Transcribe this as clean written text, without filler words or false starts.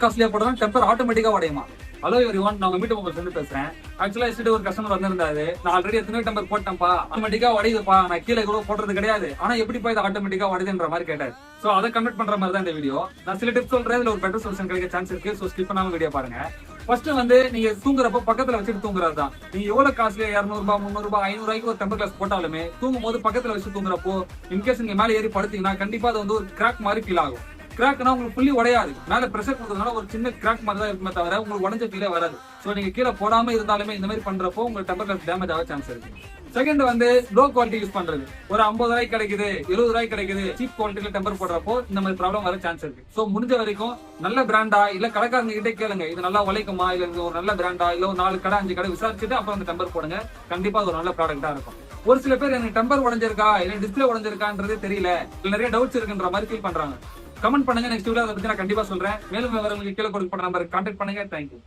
காஸ்ட்லியா போடுறோம் டெம்பர் ஆட்டோமேட்டிக்கா உடையுமா? ஹலோ எவ்ரிவன், நான் மீட்டு மொபைல்ஸ் இருந்து பேசுறேன். ஆக்சுவலா எஸ்டே ஒரு கஸ்டமர் வந்திருந்தாரு. நான் ஆல்ரெடி எத்தனை டெம்பர் போட்டேன்ப்பா, ஆட்டோமேட்டிக்கா உடையுதுப்பா, நான் கீழே கூட போடுறது கிடையாது, ஆனா எப்படிப்பா இது ஆட்டோமேட்டிக்கா உடையுதுன்ற மாதிரி கேட்டாரு. சோ அதை கன்வெர்ட் பண்ற மாதிரி தான் இந்த வீடியோ. நான் சில டிப்ஸ் சொல்றேன், இதுல ஒரு பெட்டர் சொல்யூஷன் கிடைக்க சான்ஸ் இருக்கு. சோ ஸ்கிப் பண்ணாம வீடியோ பாருங்க. ஃபர்ஸ்ட் வந்து நீங்க தூங்குறப்போ பக்கத்துல வச்சுட்டு தூங்குறது தான். நீங்க எவ்வளவு காசுல 200 ரூபாய் 300 ரூபாய் 500 ரூபாய்க்கு ஒரு டெம்பர் கிளாஸ் போட்டாலுமே தூங்கும் போது பக்கத்துல வச்சு தூங்குறப்போ இன்கேஸ் நீங்க மேல ஏறி படுத்தீங்கன்னா கண்டிப்பா அது வந்து ஒரு கிராக் மாதிரி ஃபீல் ஆகும். கிராக்னா உங்களுக்கு புள்ளி உடையாது, மேல பிரஷர் கொடுத்ததுனால ஒரு சின்ன கிராக் மாதிரி தான் இருக்குமே தவிர உங்களுக்கு உடஞ்ச ஃபீலே வராது. சோ நீங்க கீழே போடாம இருந்தாலுமே இந்த மாதிரி பண்றப்போ உங்களுக்கு டெம்பர் கிளாஸ் டேமேஜ் ஆக சான்ஸ் இருக்கு. செகண்ட் வந்து லோ குவாலிட்டி யூஸ் பண்றது. ஒரு 50 ரூபாய்க்கு கிடைக்குது, 70 ரூபாய்க்கு கிடைக்குது, சீப் குவாலிட்டியில டெம்பர் போடுறப்போ இந்த மாதிரி ப்ராப்ளம் வர சான்ஸ் இருக்கு. சோ முடிஞ்ச வரைக்கும் நல்ல பிராண்டா இல்ல கடைக்காரங்க கிட்டே கேளுங்க, இது நல்லா உழைக்குமா, இல்ல ஒரு நல்ல பிராண்டா, இல்ல ஒரு 4 கடை 5 கடை விசாரிச்சுட்டு அப்புறம் அந்த டெம்பர் போடுங்க. கண்டிப்பா அது ஒரு நல்ல ப்ராடக்டா இருக்கும். ஒரு சில பேர் எனக்கு டெம்பர் உடஞ்சிருக்கா இல்ல டிஸ்பிளே உடஞ்சிருக்கான்றதே தெரியல, இல்ல நிறைய டவுட்ஸ் இருக்குன்ற மாதிரி ஃபீல் பண்றாங்க. கமெண்ட் பண்ணுங்க, நெக்ஸ்ட் வீடியோ அதை பத்தி நான் கண்டிப்பா சொல்றேன். மேலும் விவரங்களுக்கு கீழே கொடுக்கப்பட்ட நம்பருக்கு கான்டாக்ட் பண்ணுங்க. தேங்க்யூ.